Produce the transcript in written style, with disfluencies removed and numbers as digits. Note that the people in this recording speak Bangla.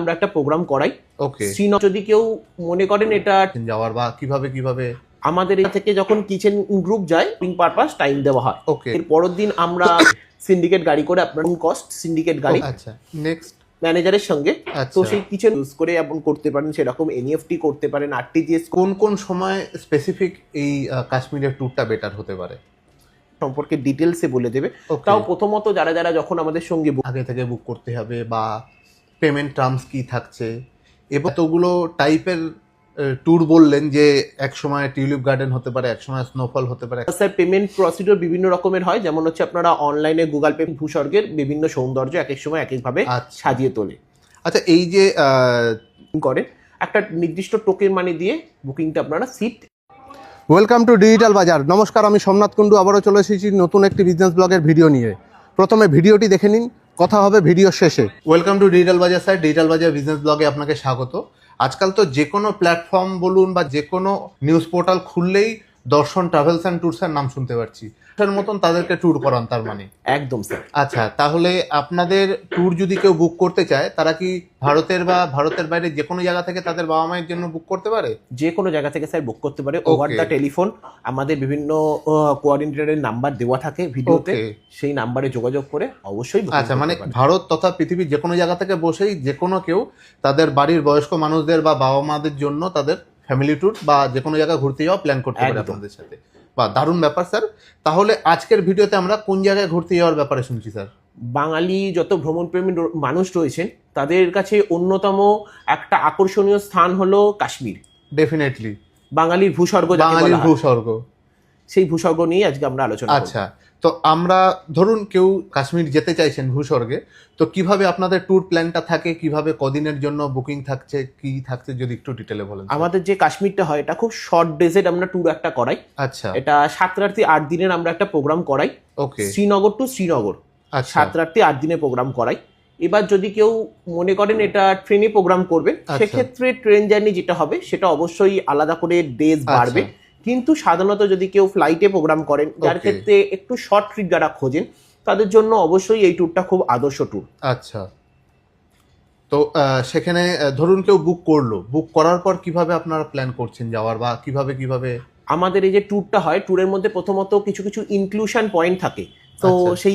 আমরা একটা প্রোগ্রাম করাই। ওকে, শ্রীনগর যদি কেউ মনে করেন এটা যাওয়ার বা কিভাবে আমাদের এই থেকে যখন কিচেন গ্রুপ যায় পিং পারপাস টাইম দেওয়া হয়। ওকে, এর পরের দিন আমরা সিন্ডিকেট গাড়ি করে আপনার কস্ট সিন্ডিকেট গাড়ি আচ্ছা নেক্সট, ম্যানেজারের সঙ্গে তো আচ্ছা সেই কিচেন ইউজ করে আপনি করতে পারেন, সেরকম এনইএফটি করতে পারেন, আরটিজিএস কোন সময় স্পেসিফিক এই কাশ্মীরের ট্যুরটা বেটার হতে পারে? সম্পর্কে ডিটেলসে বলে দেবে। Okay. তাও প্রথমত যারা যখন আমাদের সঙ্গে আগে থেকে বুক করতে হবে বা পেমেন্ট টার্মস কি থাকছে, এবং এতগুলো টাইপের ট্যুর বললেন যে এক সময় টিউলিপ গার্ডেন হতে পারে, এক সময় স্নোফল হতে পারে। স্যার পেমেন্ট প্রসিডিওর বিভিন্ন রকমের হয়, যেমন হচ্ছে আপনারা অনলাইনে গুগল পে ভূস্বর্গের বিভিন্ন সৌন্দর্য এক এক সময় এক একভাবে আচ্ছা। সাজিয়ে তোলে আচ্ছা, এই যে করে একটা নির্দিষ্ট টোকেন মানি দিয়ে বুকিংটা আপনারা সিট। ওয়েলকাম টু ডিজিটাল বাজার। নমস্কার, আমি সোমনাথ কুণ্ডু আবারও চলে এসেছি নতুন একটি বিজনেস ব্লগের ভিডিও নিয়ে। প্রথমে ভিডিওটি দেখে নিন, কথা হবে ভিডিওর শেষে। ওয়েলকাম টু ডিজিটাল বাজার স্যার, ডিজিটাল বাজার বিজনেস ব্লগে আপনাকে স্বাগত। আজকাল তো যে কোনো প্ল্যাটফর্ম বলুন বা যে কোনো নিউজ পোর্টাল খুললেই দর্শন ট্রাভেলস অ্যান্ড ট্যুরসের নাম শুনতে পাচ্ছি। এর মতন তাদেরকে ট্যুর করান তার মানে? একদম স্যার। আচ্ছা, তাহলে আপনাদের ট্যুর যদি কেউ বুক করতে চায়, তারা কি ভারতের বা ভারতের বাইরে যে কোনো জায়গা থেকে তাদের বাবা মায়ের জন্য বুক করতে পারে? যে কোনো জায়গা থেকে স্যার বুক করতে পারে ওভার দ্য টেলিফোন। আমাদের বিভিন্ন কোঅর্ডিনেটরের নাম্বার দেওয়া থাকে ভিডিওতে, Okay. সেই নাম্বারে যোগাযোগ করে অবশ্যই booking আচ্ছা, করতে মানে পারে। ভারত তথা পৃথিবীর যে কোনো জায়গা থেকে বসেই যে কোনো কেউ তাদের বাড়ির বয়স্ক মানুষদের বা বাবা মাদের জন্য তাদের ফ্যামিলি ট্যুর বা যে কোনো জায়গায় ঘুরতে যাওয়া প্ল্যান করতে পারে একদম। আপনাদের সাথে। বা দারুণ ব্যাপার স্যার। তাহলে আজকের ভিডিওতে আমরা কোন জায়গায় ঘুরতে যাওয়ার ব্যাপারে শুনছি স্যার? বাঙালি যত ভ্রমণপ্রেমী মানুষ রয়েছেন তাদের কাছে অন্যতম একটা আকর্ষণীয় স্থান হলো কাশ্মীর। ডেফিনেটলি বাঙালির ভূস্বর্গ যাকে বাঙালির বলা হয়, ভূস্বর্গ। সেই ভূস্বর্গ নিয়ে আজকে আমরা আলোচনা করব। আচ্ছা, তো আমরা ধরুন কেউ কাশ্মীর যেতে চাইছেন ভূস্বর্গে, তো কিভাবে আপনাদের ট্যুর প্ল্যানটা থাকে, কিভাবে কদিনের জন্য বুকিং থাকছে, কি থাকছে যদি একটু ডিটেলে বলেন। আমাদের যে কাশ্মীরটা হয় এটা খুব শর্ট ডেজের আমরা ট্যুর একটা করাই। আচ্ছা, এটা 7 রাত্রি 8 দিনের আমরা একটা প্রোগ্রাম করাই। ওকে, শ্রীনগর টু শ্রীনগর আচ্ছা 7 রাত্রি 8 দিনের প্রোগ্রাম করাই। এবার যদি কেউ মনে করেন এটা ট্রেনে প্রোগ্রাম করবে, আচ্ছা। সেক্ষেত্রে ট্রেন জার্নি যেটা হবে সেটা অবশ্যই আলাদা করে ডেজ বাড়বে। কিন্তু সাধারণত যদি কেউ ফ্লাইটে প্রোগ্রাম করেন, যার Okay. ক্ষেত্রে একটু শর্ট ট্রিপ যারা খোঁজেন তাদের জন্য অবশ্যই এই ট্যুরটা খুব আদর্শ ট্যুর। আচ্ছা, তো সেখানে ধরুন কেউ বুক করলো, বুক করার পর কিভাবে আপনারা প্ল্যান করছেন যাওয়ার বা কিভাবে? আমাদের এই যে ট্যুরটা হয়, ট্যুরের মধ্যে প্রথমত কিছু ইনক্লুশন পয়েন্ট থাকে। তো আচ্ছা। সেই